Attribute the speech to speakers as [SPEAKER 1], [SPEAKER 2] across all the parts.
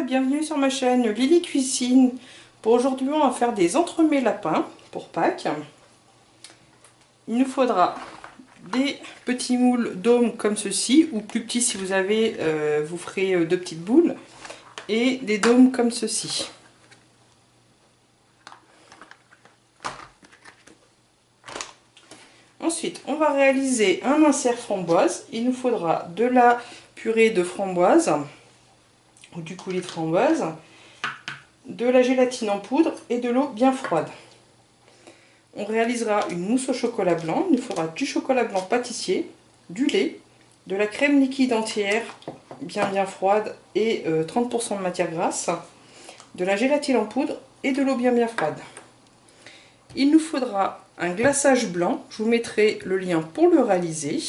[SPEAKER 1] bienvenue sur ma chaîne Lily Cuisine. Pour aujourd'hui, on va faire des entremets lapins pour Pâques. Il nous faudra des petits moules dômes comme ceci, ou plus petits si vous avez, vous ferez deux petites boules, et des dômes comme ceci. Ensuite, on va réaliser un insert framboise. Il nous faudra de la purée de framboise, ou du coulis de framboise, de la gélatine en poudre et de l'eau bien froide. On réalisera une mousse au chocolat blanc. Il nous faudra du chocolat blanc pâtissier, du lait, de la crème liquide entière bien froide et 30% de matière grasse, de la gélatine en poudre et de l'eau bien froide. Il nous faudra un glaçage blanc. Je vous mettrai le lien pour le réaliser.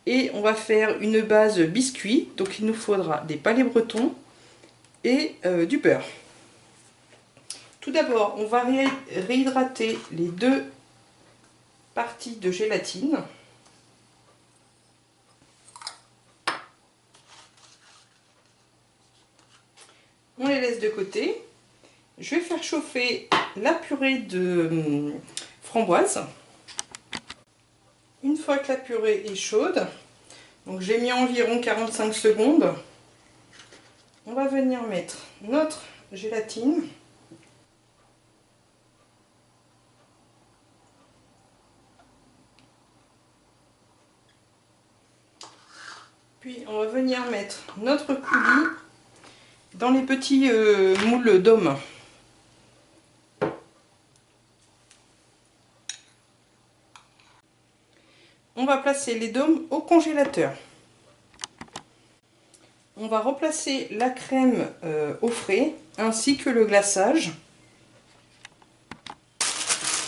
[SPEAKER 1] Et on va faire une base biscuit. Donc il nous faudra des palets bretons et du beurre. Tout d'abord, on va réhydrater les deux parties de gélatine. On les laisse de côté. Je vais faire chauffer la purée de framboise. Une fois que la purée est chaude, donc j'ai mis environ 45 secondes, on va venir mettre notre gélatine. Puis on va venir mettre notre coulis dans les petits moules dômes. On va placer les dômes au congélateur. On va replacer la crème au frais ainsi que le glaçage.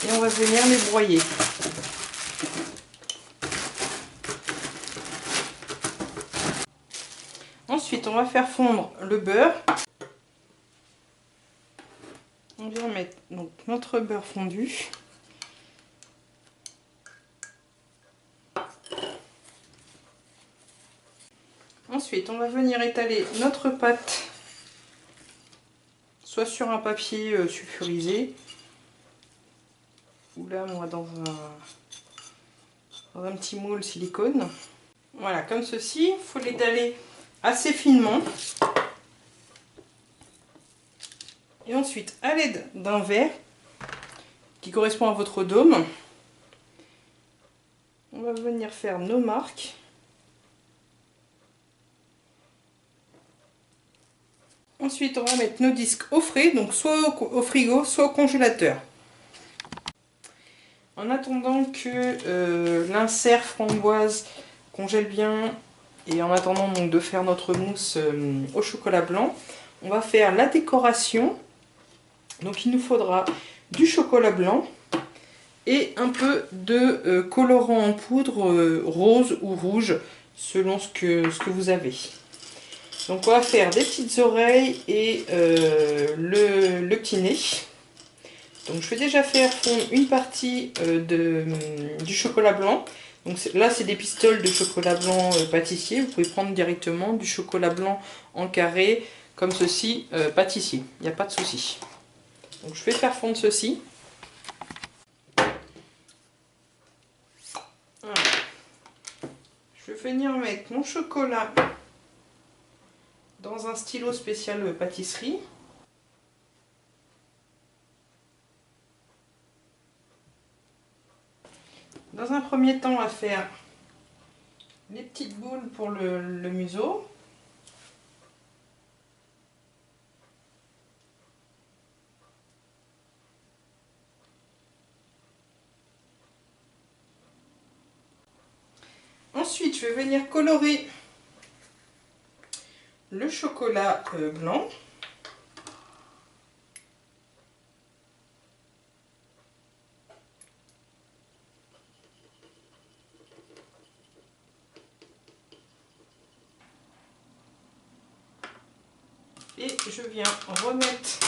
[SPEAKER 1] Et on va venir les broyer. Ensuite, on va faire fondre le beurre. On vient mettre donc notre beurre fondu. Ensuite, on va venir étaler notre pâte soit sur un papier sulfurisé, ou là, moi, dans un petit moule silicone. Voilà, comme ceci. Il faut l'étaler assez finement. Et ensuite, à l'aide d'un verre qui correspond à votre dôme, on va venir faire nos marques. Ensuite, on va mettre nos disques au frais, donc soit au frigo, soit au congélateur. En attendant que l'insert framboise congèle bien, et en attendant donc de faire notre mousse au chocolat blanc, on va faire la décoration. Donc il nous faudra du chocolat blanc et un peu de colorant en poudre rose ou rouge, selon ce que vous avez. Donc on va faire des petites oreilles et le petit nez. Donc je vais déjà faire fondre une partie du chocolat blanc. Donc là c'est des pistoles de chocolat blanc pâtissier. Vous pouvez prendre directement du chocolat blanc en carré comme ceci, pâtissier. Il n'y a pas de souci. Donc je vais faire fondre ceci. Voilà. Je vais venir mettre mon chocolat dans un stylo spécial pâtisserie. Dans un premier temps, on va faire les petites boules pour le museau. Ensuite, je vais venir colorer le chocolat blanc. Et je viens remettre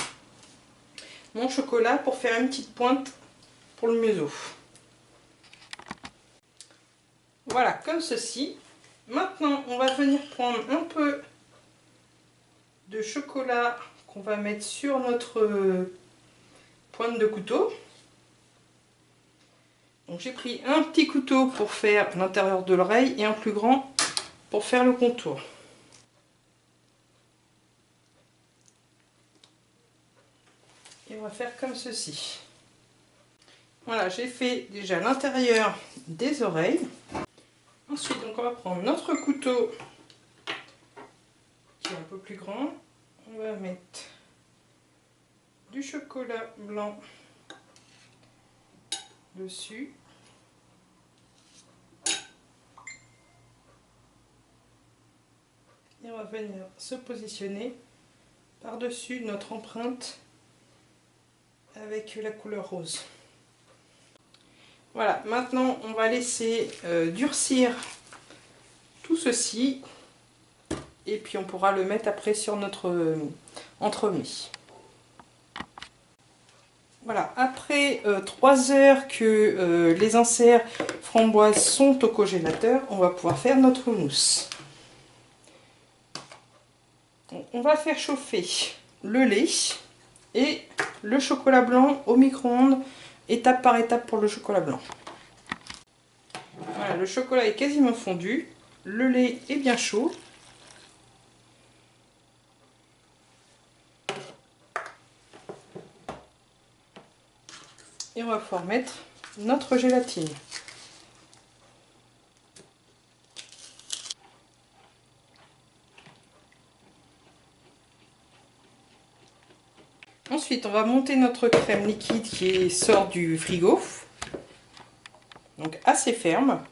[SPEAKER 1] mon chocolat pour faire une petite pointe pour le museau. Voilà, comme ceci. Maintenant, on va venir prendre un peu de chocolat qu'on va mettre sur notre pointe de couteau. Donc j'ai pris un petit couteau pour faire l'intérieur de l'oreille et un plus grand pour faire le contour. Et on va faire comme ceci. Voilà, j'ai fait déjà l'intérieur des oreilles. Ensuite, donc, on va prendre notre couteau qui est un peu plus grand. On va mettre du chocolat blanc dessus. Et on va venir se positionner par-dessus notre empreinte avec la couleur rose. Voilà, maintenant on va laisser durcir tout ceci et puis on pourra le mettre après sur notre entremets. Voilà, après 3 heures que les inserts framboises sont au congélateur, on va pouvoir faire notre mousse. On va faire chauffer le lait et le chocolat blanc au micro-ondes, étape par étape pour le chocolat blanc. Voilà, le chocolat est quasiment fondu, le lait est bien chaud. Et on va pouvoir mettre notre gélatine. Ensuite, on va monter notre crème liquide qui sort du frigo. Donc assez ferme.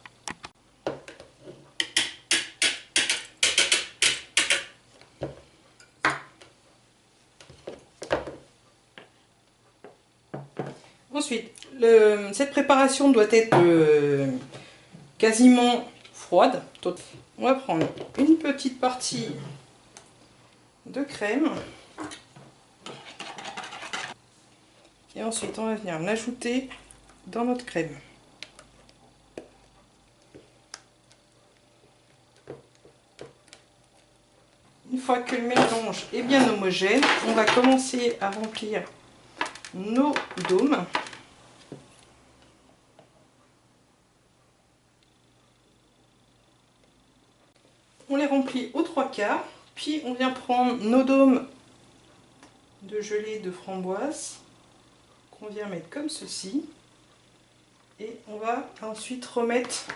[SPEAKER 1] Ensuite, cette préparation doit être quasiment froide. On va prendre une petite partie de crème. Et ensuite, on va venir l'ajouter dans notre crème. Une fois que le mélange est bien homogène, on va commencer à remplir nos dômes. On les remplit aux 3/4, puis on vient prendre nos dômes de gelée de framboise qu'on vient mettre comme ceci. Et on va ensuite remettre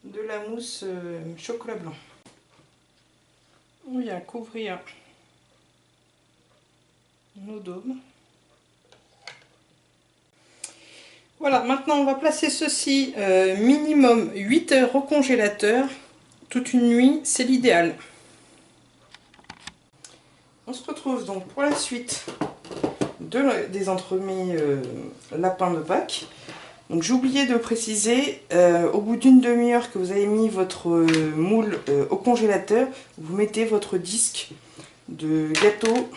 [SPEAKER 1] de la mousse chocolat blanc. On vient couvrir nos dômes. Voilà, maintenant on va placer ceci minimum 8 heures au congélateur. Toute une nuit, c'est l'idéal. On se retrouve donc pour la suite des entremets lapin de Pâques. Donc j'ai oublié de préciser, au bout d'une demi-heure que vous avez mis votre moule au congélateur, vous mettez votre disque de gâteau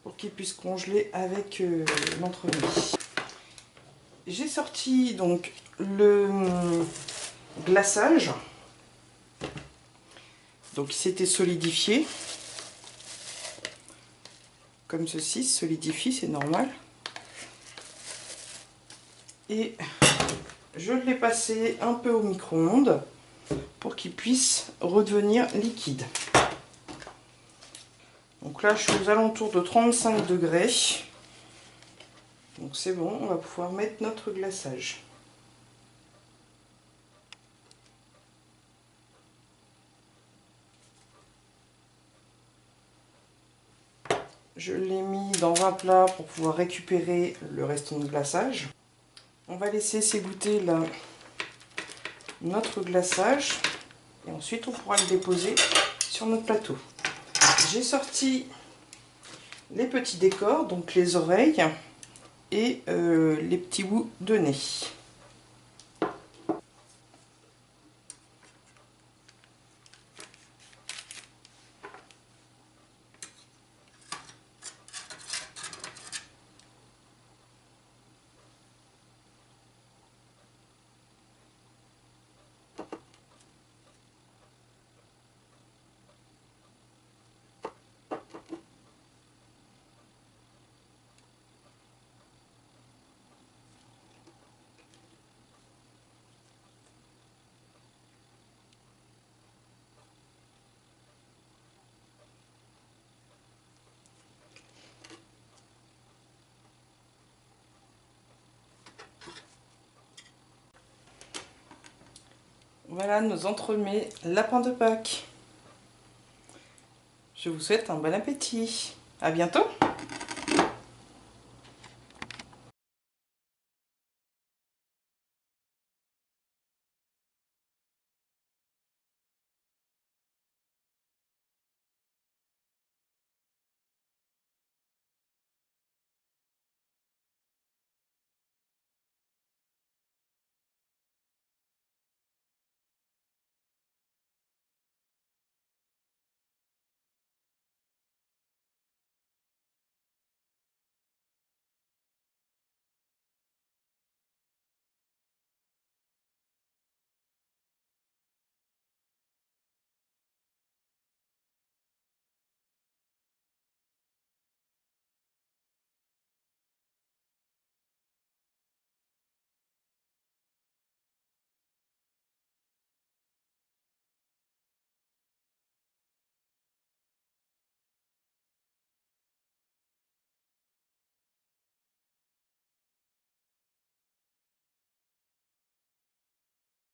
[SPEAKER 1] pour qu'il puisse congeler avec l'entremet. J'ai sorti donc le glaçage, donc il s'était solidifié, comme ceci, solidifie, c'est normal. Et je l'ai passé un peu au micro-ondes pour qu'il puisse redevenir liquide. Donc là, je suis aux alentours de 35 degrés. Donc c'est bon, on va pouvoir mettre notre glaçage. Je l'ai mis dans un plat pour pouvoir récupérer le restant de glaçage. On va laisser s'égoutter là notre glaçage et ensuite on pourra le déposer sur notre plateau. J'ai sorti les petits décors, donc les oreilles et les petits bouts de nez. Voilà nos entremets lapin de Pâques. Je vous souhaite un bon appétit. À bientôt!